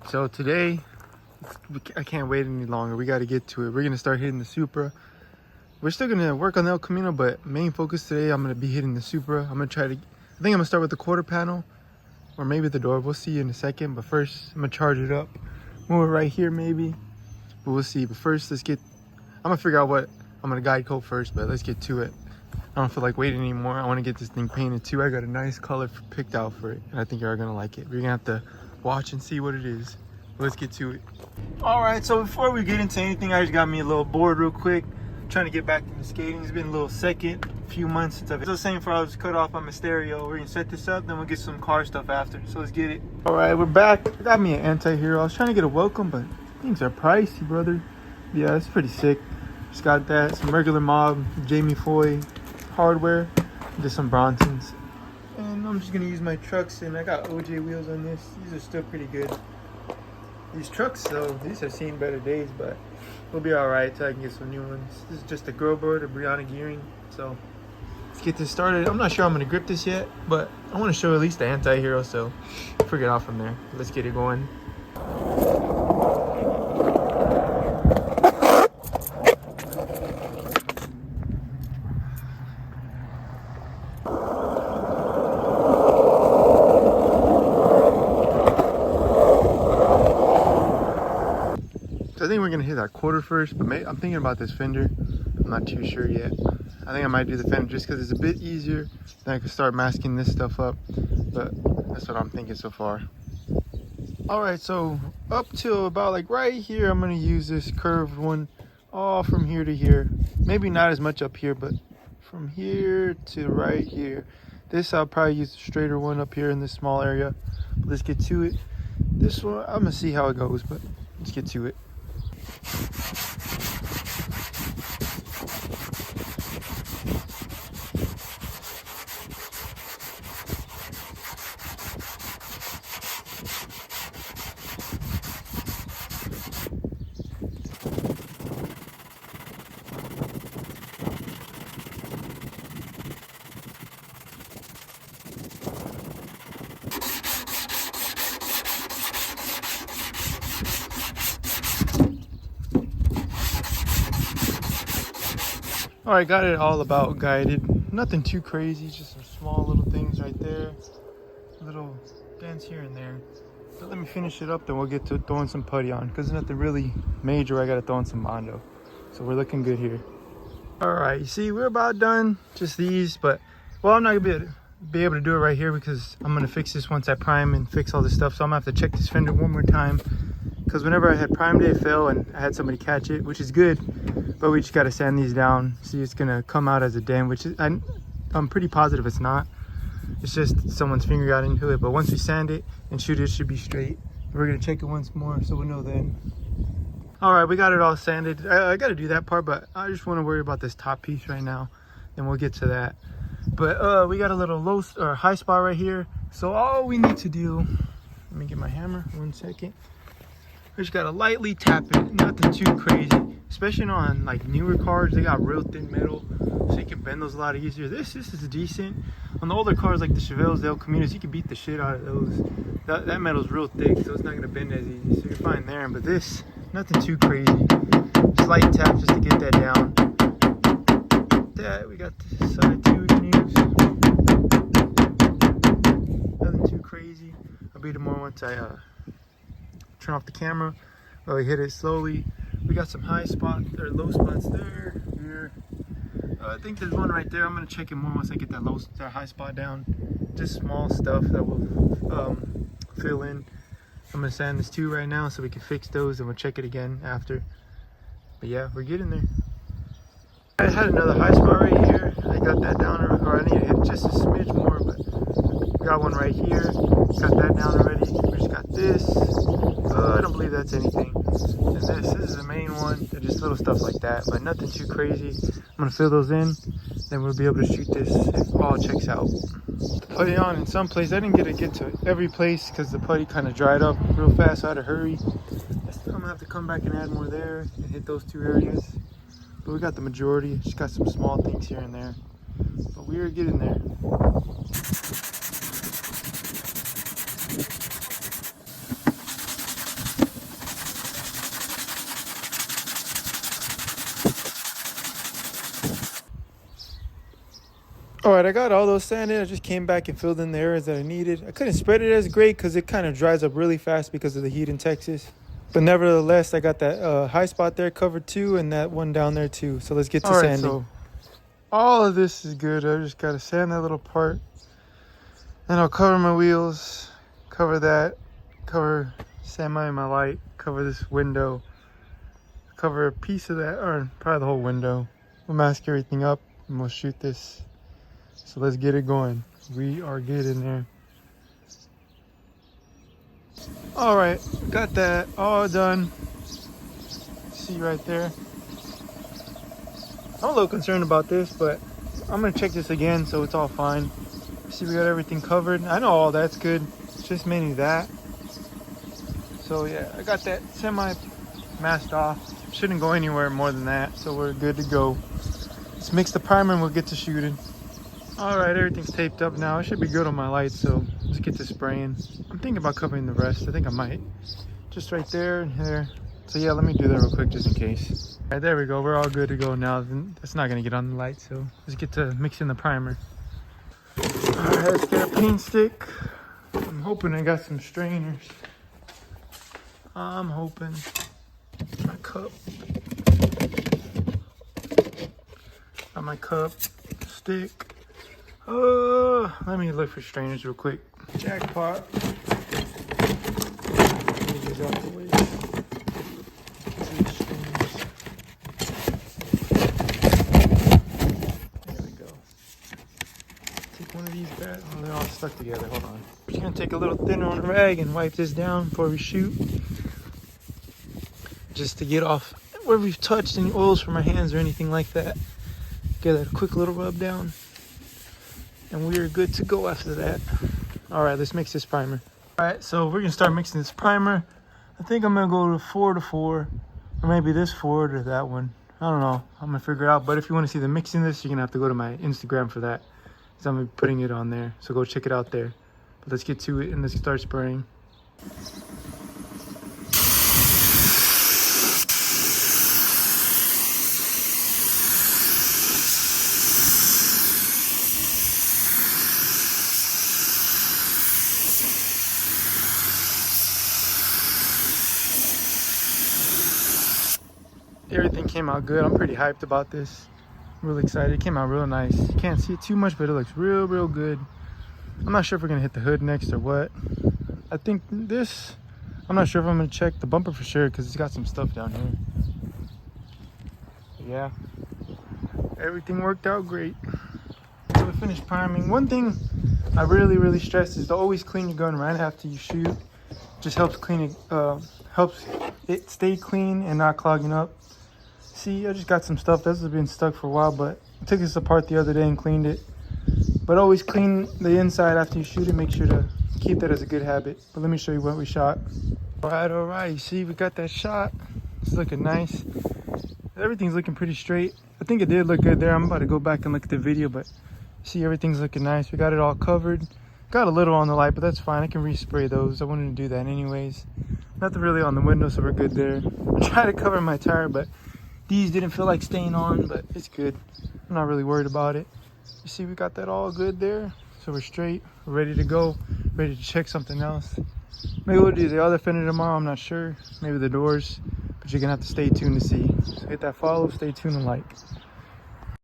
So today, I can't wait any longer. We got to get to it. We're going to start hitting the Supra. We're still going to work on the El Camino, but main focus today, I'm going to be hitting the Supra. I'm going to I think I'm going to start with the quarter panel or maybe the door. We'll see in a second. But first, I'm going to charge it up. Move it right here maybe. But we'll see. But first, I'm going to figure out what I'm going to guide coat first, but let's get to it. I don't feel like waiting anymore. I want to get this thing painted too. I got a nice color picked out for it, and I think you're going to like it. We're going to have to watch and see what it is. Let's get to it. All right, so before we get into anything, I just got me a little board real quick. I'm trying to get back into skating. It's been a little few months since I've been. Same for I was cut off on my stereo. We're gonna set this up, then we'll get some car stuff after. So let's get it. All right, we're back. I got me an anti-hero. I was trying to get a welcome, but things are pricey, brother. Yeah, it's pretty sick. Just got that, some regular mob, Jamie Foy hardware, just some Bronsons. And I'm just gonna use my trucks, and I got OJ wheels on this. These are still pretty good. These trucks though, these have seen better days, but we'll be all right till I can get some new ones. This is just a girl board, a Brianna gearing. So let's get this started. I'm not sure I'm gonna grip this yet, but I want to show at least the anti-hero, so figure it out from there. Let's get it going. So I think we're gonna hit that quarter first, but I'm thinking about this fender. I'm not too sure yet. I think I might do the fender just because it's a bit easier. Then I can start masking this stuff up, but that's what I'm thinking so far. All right, so up till about like right here, I'm gonna use this curved one all from here to here. Maybe not as much up here, but from here to right here. This I'll probably use the straighter one up here in this small area. But let's get to it. This one, I'm gonna see how it goes, but let's get to it. All right, got it all about guided. Nothing too crazy, just some small little things right there. Little dents here and there. But let me finish it up, then we'll get to throwing some putty on, because there's nothing really major I gotta throw in some Mondo. So we're looking good here. All right, you see, we're about done. Just these, but, well, I'm not gonna be able to do it right here because I'm gonna fix this once I prime and fix all this stuff. So I'm gonna have to check this fender one more time, because whenever I had primed it, it fell and I had somebody catch it, which is good. But we just got to sand these down. See, it's gonna come out as a dent, which is, I'm pretty positive it's not. It's just someone's finger got into it. But once we sand it and shoot it, it should be straight. We're gonna check it once more, so we'll know then. All right, we got it all sanded. I got to do that part, but I just want to worry about this top piece right now, and we'll get to that. But we got a little low or high spot right here. So all we need to do, let me get my hammer. 1 second. We just gotta lightly tap it, nothing too crazy. Especially on like newer cars, they got real thin metal, so you can bend those a lot easier. This is decent. On the older cars like the Chevelles, the El Caminos, you can beat the shit out of those. That metal's real thick, so it's not gonna bend as easy. So you're fine there. But this, nothing too crazy. Slight tap just to get that down. That we got this side too. We can use. Nothing too crazy. I'll beat it more once I turn off the camera. Well, we hit it slowly. We got some high spots or low spots there, here. I think there's one right there. I'm gonna check it more once I get that high spot down. Just small stuff that will fill in. I'm gonna sand this too right now so we can fix those, and we'll check it again after. But yeah, we're getting there. I had another high spot right here. I got that down, or I need to hit just a smidge more, but we got one right here. Got that down already. We just got this. I don't believe that's anything. And this is the main one. They're just little stuff like that, but nothing too crazy. I'm gonna fill those in, then we'll be able to shoot this if all checks out. Putty on in some place. I didn't get to every place because the putty kind of dried up real fast, so I had to hurry. I'm gonna have to come back and add more there and hit those 2 areas. But we got the majority. Just got some small things here and there, but we are getting there. All right, I got all those sanded. I just came back and filled in the areas that I needed. I couldn't spread it as great because it kind of dries up really fast because of the heat in Texas. But nevertheless, I got that high spot there covered too, and that one down there too. So let's get to sanding. So all of this is good. I just got to sand that little part. Then I'll cover my wheels, cover that, cover semi my light, cover this window, cover a piece of that, or probably the whole window. We'll mask everything up and we'll shoot this. So let's get it going. We are getting there. All right, got that all done. See right there. I'm a little concerned about this, but I'm gonna check this again so it's all fine. See, we got everything covered. I know all that's good. It's just mainly that. So yeah, I got that semi masked off. Shouldn't go anywhere more than that, so we're good to go. Let's mix the primer and we'll get to shooting. All right, everything's taped up now. I should be good on my lights, so let's get to spraying. I'm thinking about covering the rest. I think I might. Just right there and there. So yeah, let me do that real quick just in case. All right, there we go. We're all good to go now. That's not gonna get on the light, so let's get to mixing the primer. All right, let's get a paint stick. I'm hoping I got some strainers. I'm hoping. My cup. Got my cup, stick. Let me look for strainers real quick. Jackpot. Move these out the way. There we go. Take one of these back. Oh, they're all stuck together. Hold on. We're just gonna take a little thinner on a rag and wipe this down before we shoot. Just to get off where we've touched any oils from our hands or anything like that. Get a quick little rub down. And we're good to go after that. All right, let's mix this primer. All right, so we're gonna start mixing this primer. I think I'm gonna go to 4 to 4, or maybe this 4 or that one. I don't know, I'm gonna figure it out. But if you wanna see the mixing this, you're gonna have to go to my Instagram for that. Because I'm gonna be putting it on there, so go check it out there. But let's get to it and let's start spraying. Everything came out good. I'm pretty hyped about this. I'm really excited. It came out real nice. You can't see it too much, but it looks real good. I'm not sure if we're gonna hit the hood next or what. I think this, I'm not sure if I'm gonna check the bumper for sure because it's got some stuff down here. Yeah, everything worked out great. So we finished priming. One thing I really stress is to always clean your gun right after you shoot. Just helps clean it, helps it stay clean and not clogging up. See, I just got some stuff that's been stuck for a while, but I took this apart the other day and cleaned it. But always clean the inside after you shoot it. Make sure to keep that as a good habit. But let me show you what we shot. All right, you see we got that shot. It's looking nice. Everything's looking pretty straight. I think it did look good there. I'm about to go back and look at the video, but see, everything's looking nice. We got it all covered. Got a little on the light, but that's fine. I can respray those. I wanted to do that anyways. Nothing really on the window, so we're good there. I tried to cover my tire, but these didn't feel like staying on, but it's good. I'm not really worried about it. You see, we got that all good there. So we're straight, we're ready to go, ready to check something else. Maybe we'll do the other fender tomorrow, I'm not sure. Maybe the doors, but you're gonna have to stay tuned to see. So hit that follow, stay tuned and like.